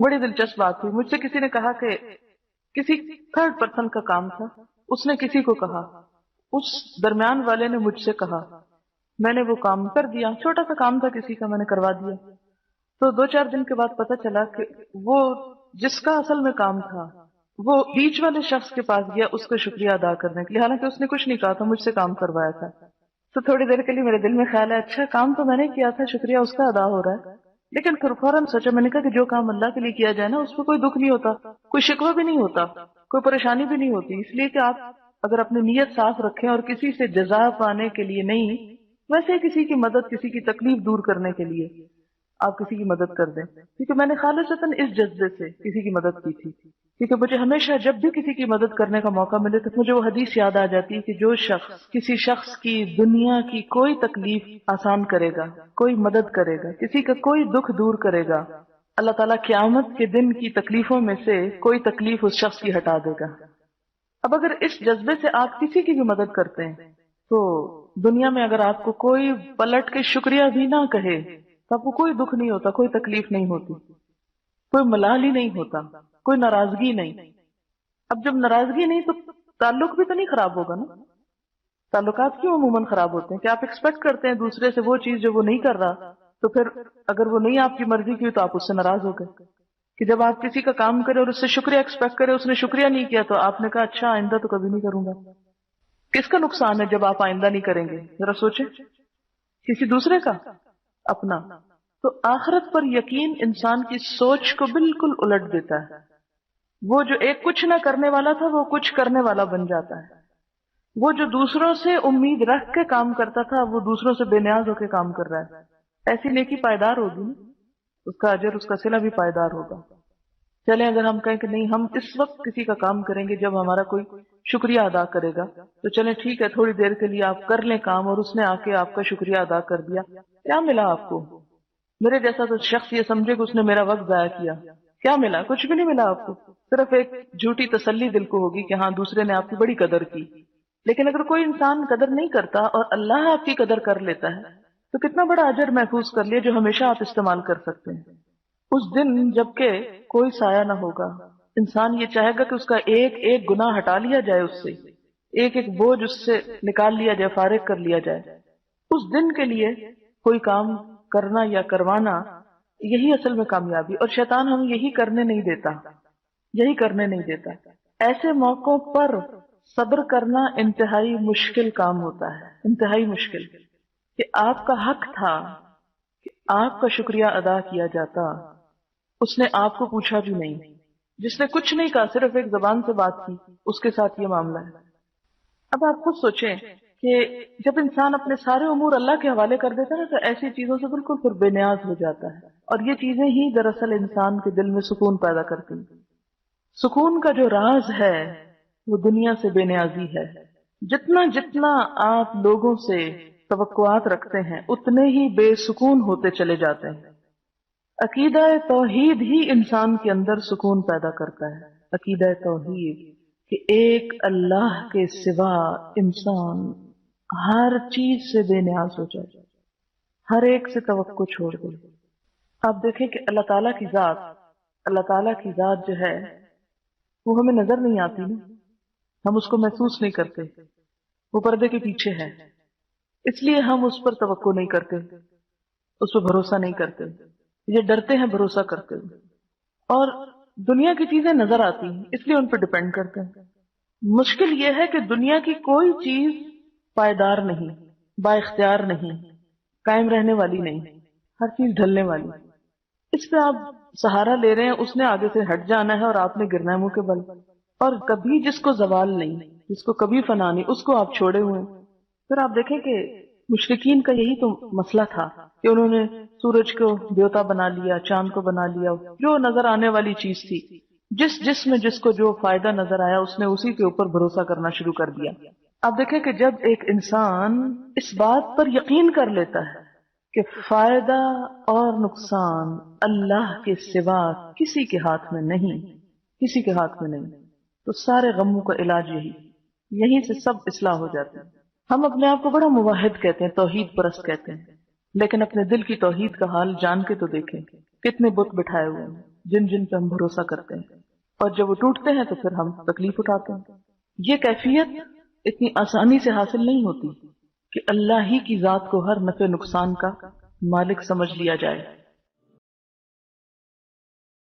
بڑی دلچسپ بات ہوئی، مجھ سے کسی نے کہا کہ کسی تھرڈ پرسن کا کام تھا، اس نے کسی کو کہا، اس درمیان والے نے مجھ سے کہا، میں نے وہ کام کر دیا، چھوٹا سا کام تھا کسی کا، میں نے کروا دیا۔ تو 2-4 دن کے بعد پتہ چلا کہ وہ جس کا اصل میں کام تھا وہ بیچ والے شخص کے پاس گیا اس کا شکریہ ادا کرنے کے لیے، حالانکہ اس نے کچھ نہیں کہا تھا، مجھ سے کام کروایا تھا۔ تو تھوڑی دیر کے لیے میرے دل میں خیال ہے اچھا کام تو میں نے کیا تھا، شکریہ اس کا ادا ہو رہا ہے۔ لیکن پھر فوراً سوچا، میں نے کہا کہ جو کام اللہ کے لیے کیا جائے نا، اس پہ کوئی دکھ نہیں ہوتا، کوئی شکوہ بھی نہیں ہوتا، کوئی پریشانی بھی نہیں ہوتی، اس لیے کہ آپ اگر اپنی نیت صاف رکھیں اور کسی سے جزا پانے کے لیے نہیں، ویسے کسی کی مدد، کسی کی تکلیف دور کرنے کے لیے آپ کسی کی مدد کر دیں، کیونکہ میں نے خالصتاً اس جذبے سے کسی کی مدد کی تھی، کیونکہ مجھے ہمیشہ جب بھی کسی کی مدد کرنے کا موقع ملے تو مجھے وہ حدیث یاد آ جاتی ہے کہ جو شخص کسی شخص کی دنیا کی کوئی تکلیف آسان کرے گا، کوئی مدد کرے گا، کسی کا کوئی دکھ دور کرے گا، اللہ تعالیٰ قیامت کے دن کی تکلیفوں میں سے کوئی تکلیف اس شخص کی ہٹا دے گا۔ اب اگر اس جذبے سے آپ کسی کی بھی مدد کرتے ہیں تو دنیا میں اگر آپ کو کوئی پلٹ کے شکریہ بھی نہ کہے تو آپ کو کوئی دکھ نہیں ہوتا، کوئی تکلیف نہیں ہوتی، کوئی ملال ہی نہیں ہوتا، کوئی ناراضگی نہیں۔ اب جب ناراضگی نہیں تو تعلق بھی تو نہیں خراب ہوگا نا۔ تعلقات کیوں عموماً خراب ہوتے ہیں کہ آپ ایکسپیکٹ کرتے ہیں دوسرے سے وہ چیز جو وہ نہیں کر رہا، تو پھر اگر وہ نہیں آپ کی مرضی کی تو آپ اس سے ناراض ہو گئے۔ کہ جب آپ کسی کا کام کرے اور اس سے شکریہ ایکسپیکٹ کرے، اس نے شکریہ نہیں کیا تو آپ نے کہا اچھا آئندہ تو کبھی نہیں کروں گا۔ کس کا نقصان ہے جب آپ آئندہ نہیں کریں گے؟ ذرا سوچیں، کسی دوسرے کا؟ اپنا۔ تو آخرت پر یقین انسان کی سوچ کو بالکل الٹ دیتا ہے۔ وہ جو ایک کچھ نہ کرنے والا تھا وہ کچھ کرنے والا بن جاتا ہے۔ وہ جو دوسروں سے امید رکھ کے کام کرتا تھا وہ دوسروں سے بے نیاز ہو کے کام کر رہا ہے۔ ایسی نیکی پائیدار ہوگی نا، اس کا اجر، اس کا صلہ بھی پائیدار ہوگا۔ چلیں اگر ہم کہیں کہ نہیں ہم اس وقت کسی کا کام کریں گے جب ہمارا کوئی شکریہ ادا کرے گا، تو چلیں ٹھیک ہے تھوڑی دیر کے لیے آپ کر لیں کام اور اس نے آ کے آپ کا شکریہ ادا کر دیا، کیا ملا آپ کو؟ میرے جیسا تو شخص یہ سمجھے کہ اس نے میرا وقت ضائع کیا، کیا ملا؟ کچھ بھی نہیں ملا آپ کو، صرف ایک جھوٹی تسلی دل کو ہوگی کہ ہاں دوسرے نے آپ کی بڑی قدر کی۔ لیکن اگر کوئی انسان قدر نہیں کرتا اور اللہ آپ کی قدر کر لیتا ہے تو کتنا بڑا اجر محفوظ کر لیا جو ہمیشہ آپ استعمال کر سکتے ہیں۔ اس دن جبکہ کوئی سایہ نہ ہوگا، انسان یہ چاہے گا کہ اس کا ایک ایک گناہ ہٹا لیا جائے، اس سے ایک ایک بوجھ اس سے نکال لیا جائے، فارغ کر لیا جائے۔ اس دن کے لیے کوئی کام کرنا یا کروانا، یہی اصل میں کامیابی، اور شیطان ہم یہی کرنے نہیں دیتا، یہی کرنے نہیں دیتا۔ ایسے موقعوں پر صبر کرنا انتہائی مشکل کام ہوتا ہے، انتہائی مشکل، کہ آپ کا حق تھا کہ آپ کا شکریہ ادا کیا جاتا، اس نے آپ کو پوچھا بھی نہیں، جس نے کچھ نہیں کہا صرف ایک زبان سے بات کی، اس کے ساتھ یہ معاملہ ہے۔ اب آپ خود سوچیں کہ جب انسان اپنے سارے امور اللہ کے حوالے کر دیتا ہے نا تو ایسی چیزوں سے بالکل پھر بے نیاز ہو جاتا ہے، اور یہ چیزیں ہی دراصل انسان کے دل میں سکون پیدا کرتی ہیں۔ سکون کا جو راز ہے وہ دنیا سے بے نیازی ہے۔ جتنا جتنا آپ لوگوں سے توقعات رکھتے ہیں اتنے ہی بے سکون ہوتے چلے جاتے ہیں۔ عقیدہ توحید ہی انسان کے اندر سکون پیدا کرتا ہے، عقیدہ توحید کہ ایک اللہ کے سوا انسان ہر چیز سے بے نیاز ہو جائے، ہر ایک سے توقع چھوڑ دے۔ آپ دیکھیں کہ اللہ تعالیٰ کی ذات، اللہ تعالیٰ کی ذات جو ہے وہ ہمیں نظر نہیں آتی نا، ہم اس کو محسوس نہیں کرتے، وہ پردے کے پیچھے ہے، اس لیے ہم اس پر توقع نہیں کرتے، اس پر بھروسہ نہیں کرتے، یہ ڈرتے ہیں بھروسہ کرتے ہیں، اور دنیا کی چیزیں نظر آتی ہیں اس لیے ان پر ڈیپینڈ کرتے ہیں۔ مشکل یہ ہے کہ دنیا کی کوئی چیز پائیدار نہیں، با اختیار نہیں، قائم رہنے والی نہیں، ہر چیز ڈھلنے والی۔ اس پہ آپ سہارا لے رہے ہیں، اس نے آگے سے ہٹ جانا ہے اور آپ نے گرنا ہے منہ کے بل، اور کبھی جس کو زوال نہیں، جس کو کبھی فنا نہیں، اس کو آپ چھوڑے ہوئے ہیں۔ پھر آپ دیکھیں کہ مشرکین کا یہی تو مسئلہ تھا کہ انہوں نے سورج کو دیوتا بنا لیا، چاند کو بنا لیا، جو نظر آنے والی چیز تھی، جس میں جس کو جو فائدہ نظر آیا اس نے اسی کے اوپر بھروسہ کرنا شروع کر دیا۔ آپ دیکھیں کہ جب ایک انسان اس بات پر یقین کر لیتا ہے کہ فائدہ اور نقصان اللہ کے سوا کسی کے ہاتھ میں نہیں، کسی کے ہاتھ میں نہیں، تو سارے غموں کا علاج یہیں سے سب اصلاح ہو جاتے ہیں۔ ہم اپنے آپ کو بڑا موحد کہتے ہیں، توحید پرست کہتے ہیں، لیکن اپنے دل کی توحید کا حال جان کے تو دیکھیں، کتنے بت بٹھائے ہوئے ہیں، جن جن پہ ہم بھروسہ کرتے ہیں، اور جب وہ ٹوٹتے ہیں تو پھر ہم تکلیف اٹھاتے ہیں۔ یہ کیفیت اتنی آسانی سے حاصل نہیں ہوتی کہ اللہ ہی کی ذات کو ہر نفع نقصان کا مالک سمجھ لیا جائے۔